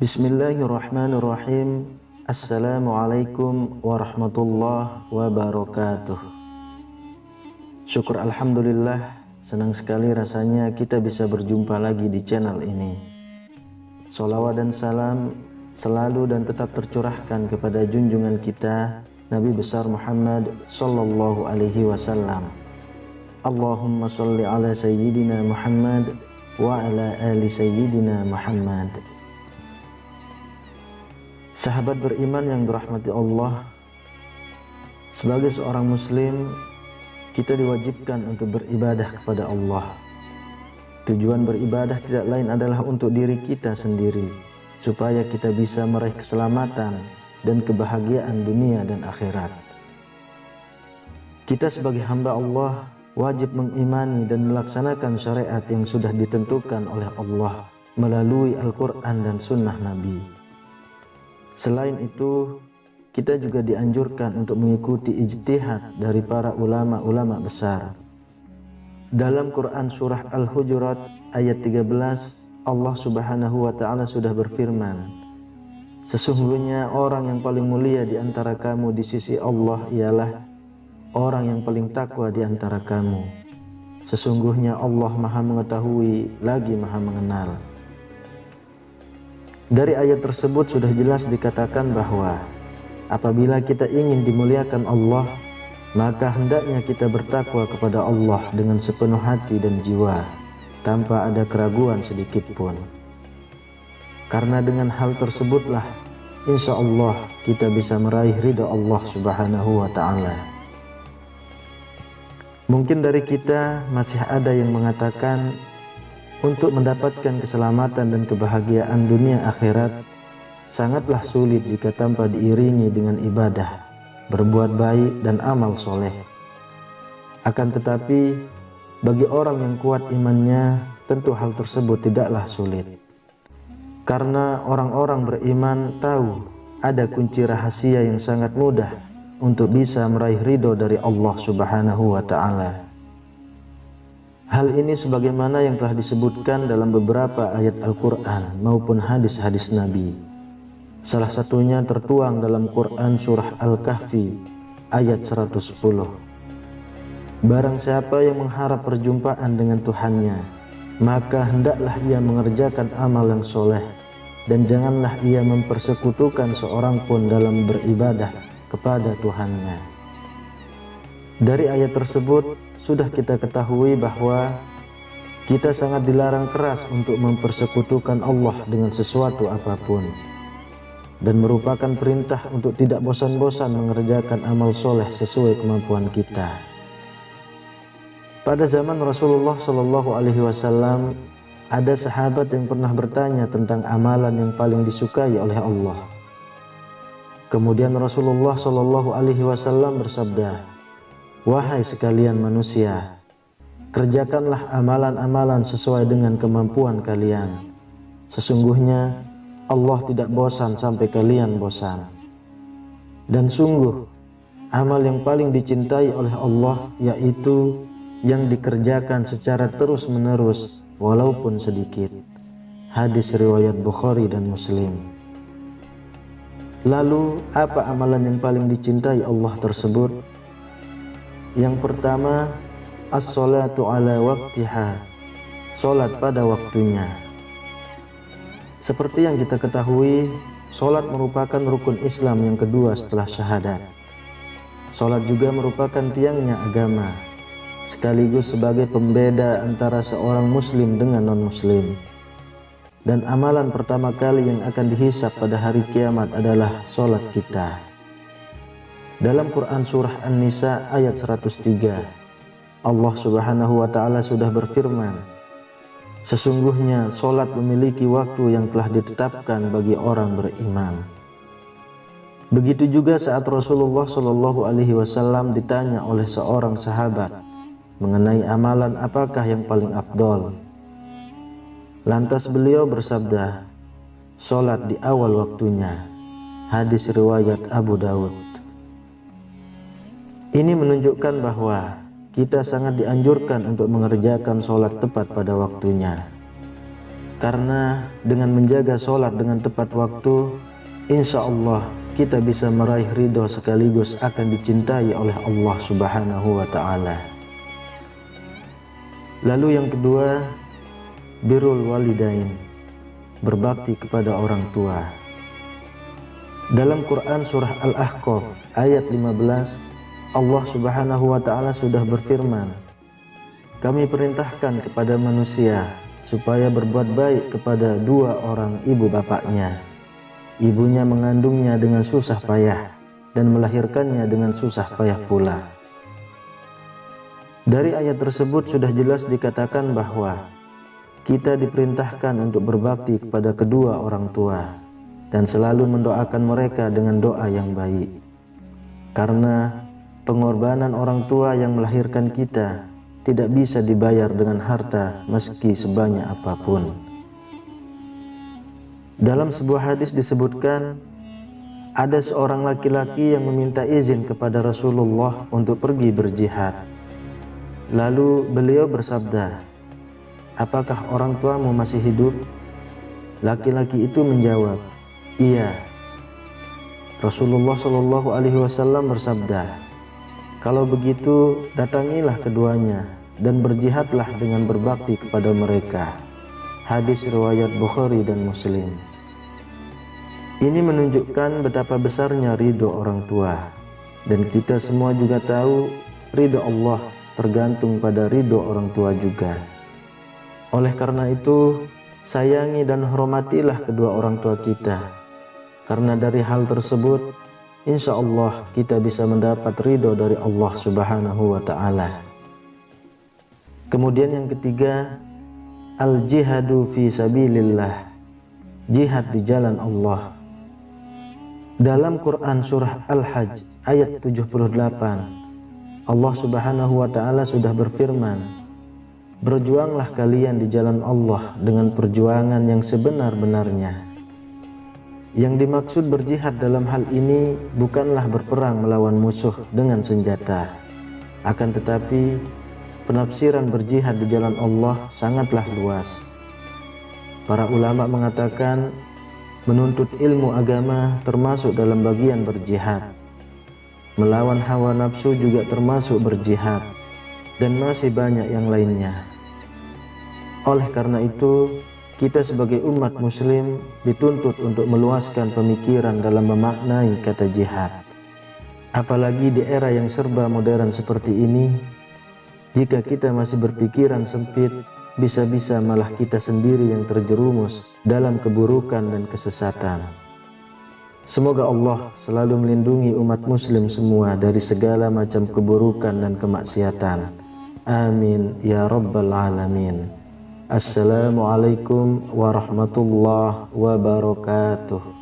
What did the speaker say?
Bismillahirrahmanirrahim. Assalamualaikum warahmatullahi wabarakatuh. Syukur alhamdulillah, senang sekali rasanya kita bisa berjumpa lagi di channel ini. Sholawat dan salam selalu dan tetap tercurahkan kepada junjungan kita Nabi besar Muhammad sallallahu alaihi wasallam. Allahumma sholli ala sayyidina Muhammad wa ala ali sayyidina Muhammad. Sahabat beriman yang dirahmati Allah, sebagai seorang muslim, kita diwajibkan untuk beribadah kepada Allah. Tujuan beribadah tidak lain adalah untuk diri kita sendiri, supaya kita bisa meraih keselamatan dan kebahagiaan dunia dan akhirat. Kita sebagai hamba Allah wajib mengimani dan melaksanakan syariat yang sudah ditentukan oleh Allah melalui Al-Quran dan Sunnah Nabi. Selain itu, kita juga dianjurkan untuk mengikuti ijtihad dari para ulama-ulama besar. Dalam Quran surah Al-Hujurat ayat 13, Allah Subhanahu wa taala sudah berfirman, "Sesungguhnya orang yang paling mulia di antara kamu di sisi Allah ialah orang yang paling takwa di antara kamu. Sesungguhnya Allah Maha mengetahui lagi Maha mengenal." Dari ayat tersebut sudah jelas dikatakan bahwa apabila kita ingin dimuliakan Allah, maka hendaknya kita bertakwa kepada Allah dengan sepenuh hati dan jiwa, tanpa ada keraguan sedikit pun. Karena dengan hal tersebutlah, insya Allah kita bisa meraih ridha Allah Subhanahu wa ta'ala. Mungkin dari kita masih ada yang mengatakan, untuk mendapatkan keselamatan dan kebahagiaan dunia akhirat sangatlah sulit jika tanpa diiringi dengan ibadah, berbuat baik dan amal soleh. Akan tetapi bagi orang yang kuat imannya, tentu hal tersebut tidaklah sulit. Karena orang-orang beriman tahu ada kunci rahasia yang sangat mudah untuk bisa meraih ridho dari Allah Subhanahu wa ta'ala. Hal ini sebagaimana yang telah disebutkan dalam beberapa ayat Al-Quran maupun hadis-hadis Nabi. Salah satunya tertuang dalam Quran surah Al-Kahfi ayat 110. Barang siapa yang mengharap perjumpaan dengan Tuhannya, maka hendaklah ia mengerjakan amal yang soleh, dan janganlah ia mempersekutukan seorang pun dalam beribadah kepada Tuhannya. Dari ayat tersebut sudah kita ketahui bahwa kita sangat dilarang keras untuk mempersekutukan Allah dengan sesuatu apapun, dan merupakan perintah untuk tidak bosan-bosan mengerjakan amal soleh sesuai kemampuan kita. Pada zaman Rasulullah Shallallahu Alaihi Wasallam, ada sahabat yang pernah bertanya tentang amalan yang paling disukai oleh Allah. Kemudian Rasulullah Shallallahu Alaihi Wasallam bersabda, "Wahai sekalian manusia, kerjakanlah amalan-amalan sesuai dengan kemampuan kalian. Sesungguhnya Allah tidak bosan sampai kalian bosan. Dan sungguh, amal yang paling dicintai oleh Allah yaitu yang dikerjakan secara terus-menerus walaupun sedikit." Hadis riwayat Bukhari dan Muslim. Lalu, apa amalan yang paling dicintai Allah tersebut? Yang pertama, as-sholatu ala waqtiha, sholat pada waktunya. Seperti yang kita ketahui, sholat merupakan rukun Islam yang kedua setelah syahadat. Sholat juga merupakan tiangnya agama, sekaligus sebagai pembeda antara seorang muslim dengan non-muslim. Dan amalan pertama kali yang akan dihisab pada hari kiamat adalah sholat kita. Dalam Quran surah An-Nisa ayat 103, Allah Subhanahu wa ta'ala sudah berfirman, "Sesungguhnya sholat memiliki waktu yang telah ditetapkan bagi orang beriman." Begitu juga saat Rasulullah Shallallahu Alaihi Wasallam ditanya oleh seorang sahabat mengenai amalan apakah yang paling afdol. Lantas beliau bersabda, "Sholat di awal waktunya." Hadis riwayat Abu Daud. Ini menunjukkan bahwa kita sangat dianjurkan untuk mengerjakan sholat tepat pada waktunya. Karena dengan menjaga sholat dengan tepat waktu, insya Allah kita bisa meraih ridho sekaligus akan dicintai oleh Allah Subhanahu wa Ta'ala. Lalu yang kedua, birrul walidain, berbakti kepada orang tua. Dalam Quran surah Al-Ahqaf ayat 15, Allah Subhanahu wa Ta'ala sudah berfirman, "Kami perintahkan kepada manusia supaya berbuat baik kepada dua orang ibu bapaknya. Ibunya mengandungnya dengan susah payah dan melahirkannya dengan susah payah pula." Dari ayat tersebut sudah jelas dikatakan bahwa kita diperintahkan untuk berbakti kepada kedua orang tua dan selalu mendoakan mereka dengan doa yang baik. Karena pengorbanan orang tua yang melahirkan kita tidak bisa dibayar dengan harta meski sebanyak apapun. Dalam sebuah hadis disebutkan, ada seorang laki-laki yang meminta izin kepada Rasulullah untuk pergi berjihad. Lalu beliau bersabda, "Apakah orang tuamu masih hidup?" Laki-laki itu menjawab, "Iya." Rasulullah Shallallahu Alaihi Wasallam bersabda, "Kalau begitu datangilah keduanya dan berjihadlah dengan berbakti kepada mereka." Hadis riwayat Bukhari dan Muslim. Ini menunjukkan betapa besarnya ridho orang tua, dan kita semua juga tahu ridho Allah tergantung pada ridho orang tua juga. Oleh karena itu, sayangi dan hormatilah kedua orang tua kita, karena dari hal tersebut insya Allah kita bisa mendapat ridho dari Allah Subhanahu wa Ta'ala. Kemudian yang ketiga, al-jihadu fi sabilillah, jihad di jalan Allah. Dalam Quran surah Al-Hajj ayat 78, Allah Subhanahu wa Ta'ala sudah berfirman, "Berjuanglah kalian di jalan Allah dengan perjuangan yang sebenar-benarnya." Yang dimaksud berjihad dalam hal ini bukanlah berperang melawan musuh dengan senjata. Akan tetapi, penafsiran berjihad di jalan Allah sangatlah luas. Para ulama mengatakan, menuntut ilmu agama termasuk dalam bagian berjihad. Melawan hawa nafsu juga termasuk berjihad, dan masih banyak yang lainnya. Oleh karena itu, kita sebagai umat muslim dituntut untuk meluaskan pemikiran dalam memaknai kata jihad. Apalagi di era yang serba modern seperti ini, jika kita masih berpikiran sempit, bisa-bisa malah kita sendiri yang terjerumus dalam keburukan dan kesesatan. Semoga Allah selalu melindungi umat muslim semua dari segala macam keburukan dan kemaksiatan. Amin ya rabbal alamin. Assalamualaikum warahmatullahi wabarakatuh.